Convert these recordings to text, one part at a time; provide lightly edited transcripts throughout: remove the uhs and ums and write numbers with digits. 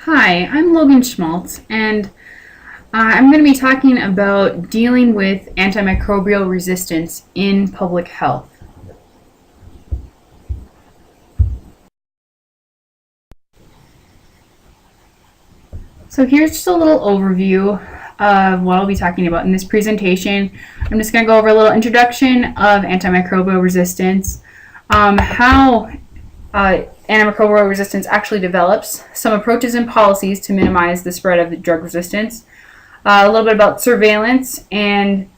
Hi, I'm Logan Schmaltz, and I'm going to be talking about dealing with antimicrobial resistance in public health. So here's just a little overview of what I'll be talking about in this presentation. I'm just going to go over a little introduction of antimicrobial resistance, how antimicrobial resistance actually develops, some approaches and policies to minimize the spread of the drug resistance, a little bit about surveillance, and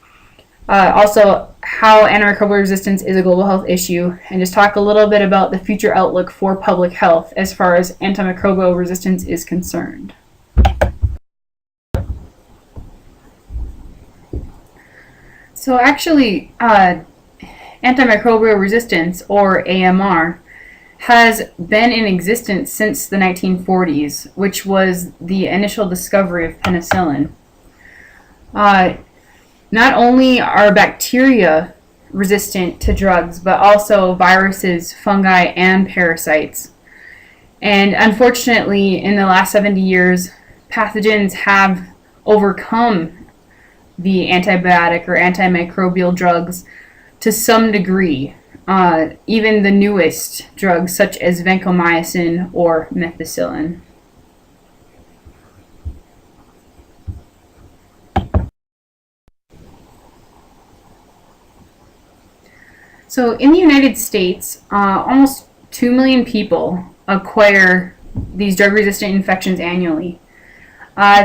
also how antimicrobial resistance is a global health issue, and just talk a little bit about the future outlook for public health as far as antimicrobial resistance is concerned. So actually, antimicrobial resistance, or AMR, has been in existence since the 1940s, which was the initial discovery of penicillin. Not only are bacteria resistant to drugs, but also viruses, fungi, and parasites. And unfortunately, in the last 70 years, pathogens have overcome the antibiotic or antimicrobial drugs to some degree. Even the newest drugs, such as vancomycin or methicillin. So in the United States, almost 2 million people acquire these drug-resistant infections annually.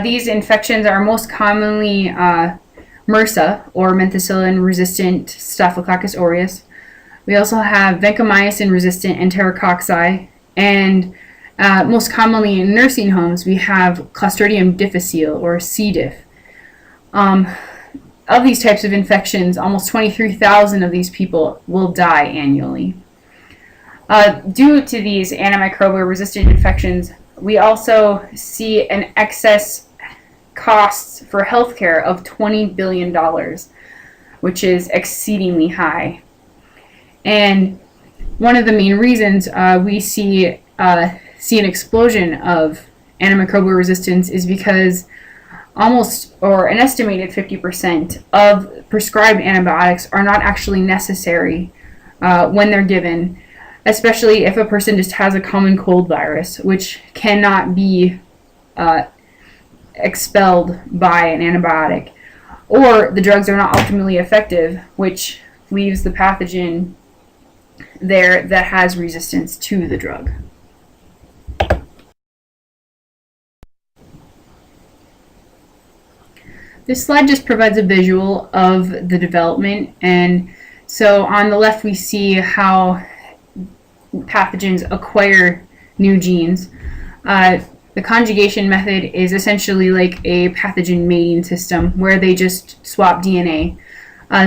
These infections are most commonly MRSA, or methicillin-resistant Staphylococcus aureus. We also have vancomycin-resistant enterococci, and most commonly in nursing homes, we have Clostridium difficile, or C. diff. Of these types of infections, almost 23,000 of these people will die annually. Due to these antimicrobial resistant infections, we also see an excess costs for healthcare of $20 billion, which is exceedingly high. And one of the main reasons we see an explosion of antimicrobial resistance is because almost, or an estimated 50% of prescribed antibiotics are not actually necessary when they're given, especially if a person just has a common cold virus, which cannot be expelled by an antibiotic, or the drugs are not optimally effective, which leaves the pathogen there that has resistance to the drug. This slide just provides a visual of the development, and so on the left we see how pathogens acquire new genes. The conjugation method is essentially like a pathogen mating system where they just swap DNA.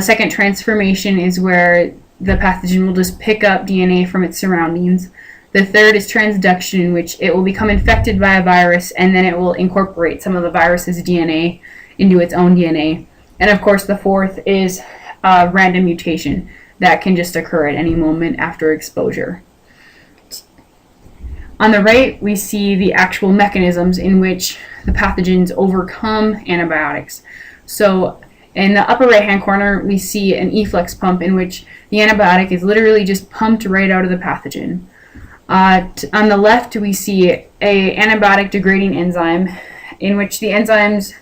Second transformation is where the pathogen will just pick up DNA from its surroundings. The third is transduction, in which it will become infected by a virus and then it will incorporate some of the virus's DNA into its own DNA. And of course, the fourth is random mutation that can just occur at any moment after exposure. On the right, we see the actual mechanisms in which the pathogens overcome antibiotics. So in the upper right-hand corner, we see an efflux pump in which the antibiotic is literally just pumped right out of the pathogen. On the left, we see a antibiotic degrading enzyme in which the enzymes,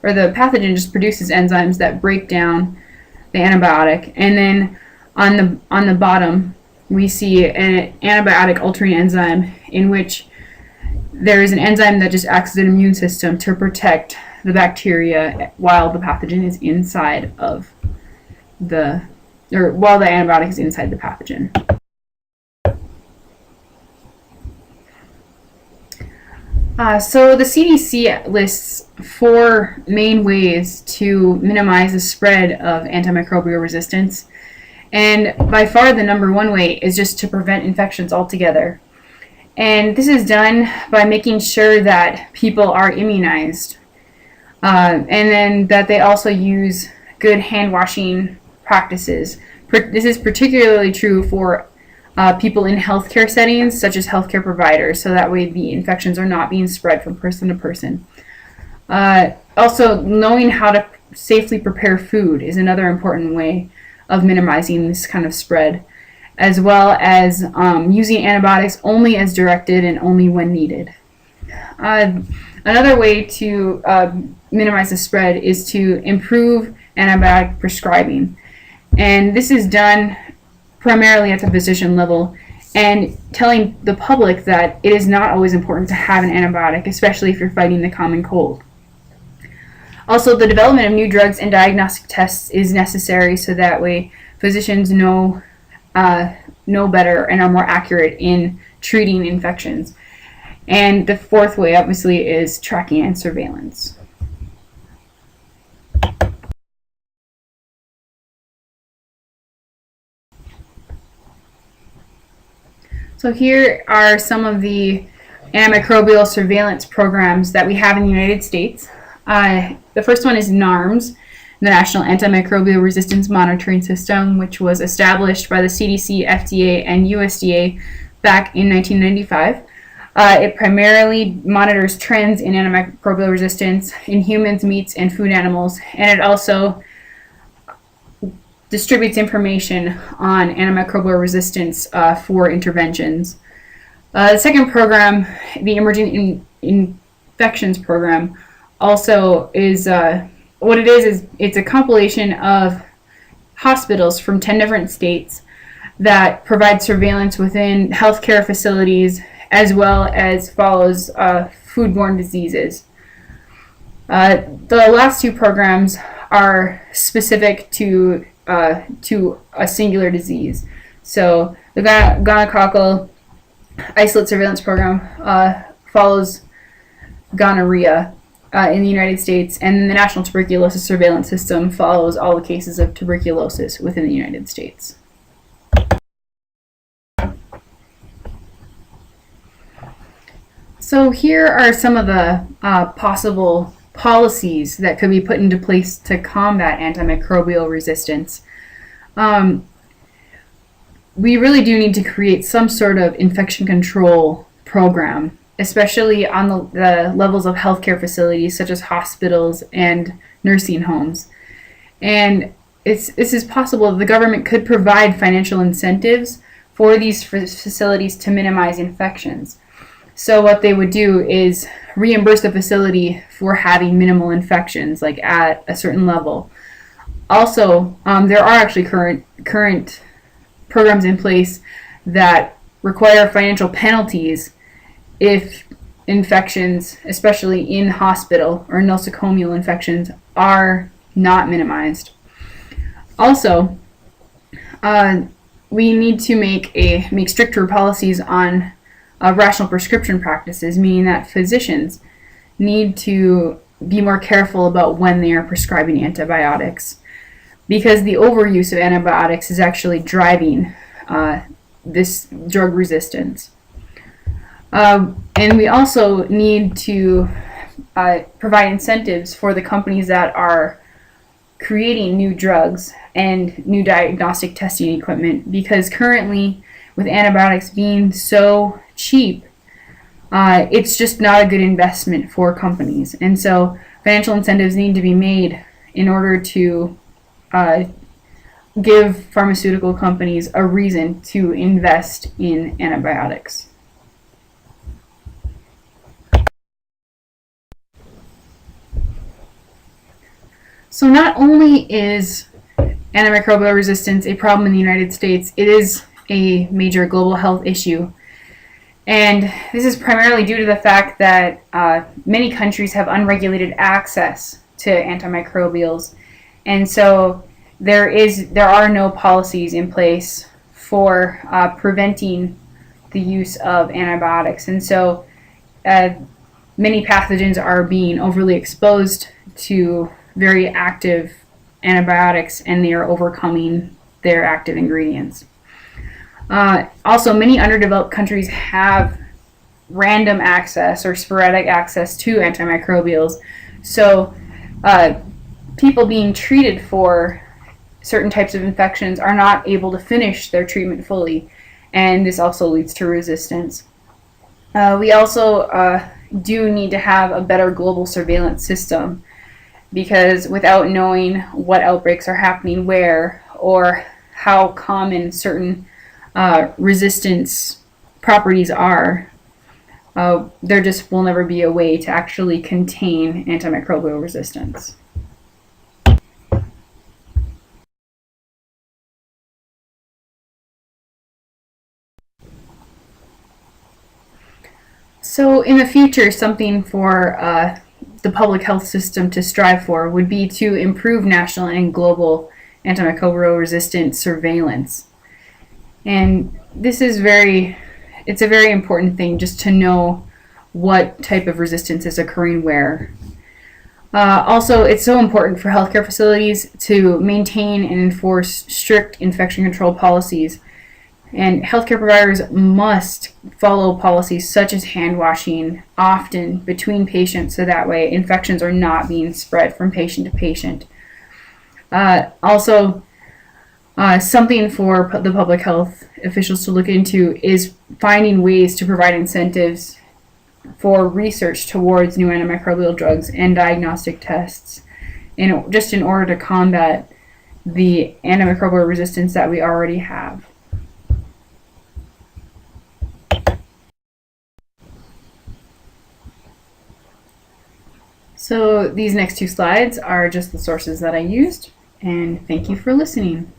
or the pathogen just produces enzymes that break down the antibiotic. And then on the bottom, we see an antibiotic altering enzyme in which there is an enzyme that just acts as an immune system to protect the bacteria while the pathogen is inside of while the antibiotic is inside the pathogen. So the CDC lists 4 main ways to minimize the spread of antimicrobial resistance. And by far the number one way is just to prevent infections altogether. And this is done by making sure that people are immunized. And then that they also use good hand washing practices. This is particularly true for people in healthcare settings, such as healthcare providers, so that way the infections are not being spread from person to person. Also, knowing how to safely prepare food is another important way of minimizing this kind of spread, as well as using antibiotics only as directed and only when needed. Another way to minimize the spread is to improve antibiotic prescribing. And this is done primarily at the physician level, and telling the public that it is not always important to have an antibiotic, especially if you're fighting the common cold. Also, the development of new drugs and diagnostic tests is necessary, so that way physicians know better and are more accurate in treating infections. And the fourth way, obviously, is tracking and surveillance. So here are some of the antimicrobial surveillance programs that we have in the United States. The first one is NARMS, the National Antimicrobial Resistance Monitoring System, which was established by the CDC, FDA, and USDA back in 1995. It primarily monitors trends in antimicrobial resistance in humans, meats, and food animals, and it also distributes information on antimicrobial resistance for interventions. The second program, the Emerging Infections Program, also is what it is it's a compilation of hospitals from 10 different states that provide surveillance within healthcare facilities, as well as follows foodborne diseases. The last two programs are specific to a singular disease. So the gonococcal isolate surveillance program follows gonorrhea in the United States, and the National Tuberculosis Surveillance System follows all the cases of tuberculosis within the United States. So here are some of the possible policies that could be put into place to combat antimicrobial resistance. We really do need to create some sort of infection control program, especially on the levels of healthcare facilities such as hospitals and nursing homes. And this is possible. The government could provide financial incentives for these facilities to minimize infections. So what they would do is reimburse the facility for having minimal infections, like at a certain level. Also, there are actually current programs in place that require financial penalties if infections, especially in hospital or nosocomial infections, are not minimized. Also, we need to make stricter policies on rational prescription practices, meaning that physicians need to be more careful about when they are prescribing antibiotics, because the overuse of antibiotics is actually driving this drug resistance. And we also need to provide incentives for the companies that are creating new drugs and new diagnostic testing equipment, because currently, with antibiotics being so cheap, it's just not a good investment for companies. And so financial incentives need to be made in order to give pharmaceutical companies a reason to invest in antibiotics. So not only is antimicrobial resistance a problem in the United States, it is a major global health issue. And this is primarily due to the fact that many countries have unregulated access to antimicrobials. And so there are no policies in place for preventing the use of antibiotics. And so many pathogens are being overly exposed to very active antibiotics, and they are overcoming their active ingredients. Also, many underdeveloped countries have random access or sporadic access to antimicrobials. So people being treated for certain types of infections are not able to finish their treatment fully. and this also leads to resistance. We also do need to have a better global surveillance system, because without knowing what outbreaks are happening where, or how common certain resistance properties are, there just will never be a way to actually contain antimicrobial resistance. So in the future, something for the public health system to strive for would be to improve national and global antimicrobial resistant surveillance. And this is it's a very important thing, just to know what type of resistance is occurring where. Also, it's so important for healthcare facilities to maintain and enforce strict infection control policies. And healthcare providers must follow policies such as hand washing often between patients, so that way infections are not being spread from patient to patient. Also, something for the public health officials to look into is finding ways to provide incentives for research towards new antimicrobial drugs and diagnostic tests, just in order to combat the antimicrobial resistance that we already have. So these next two slides are just the sources that I used, and thank you for listening.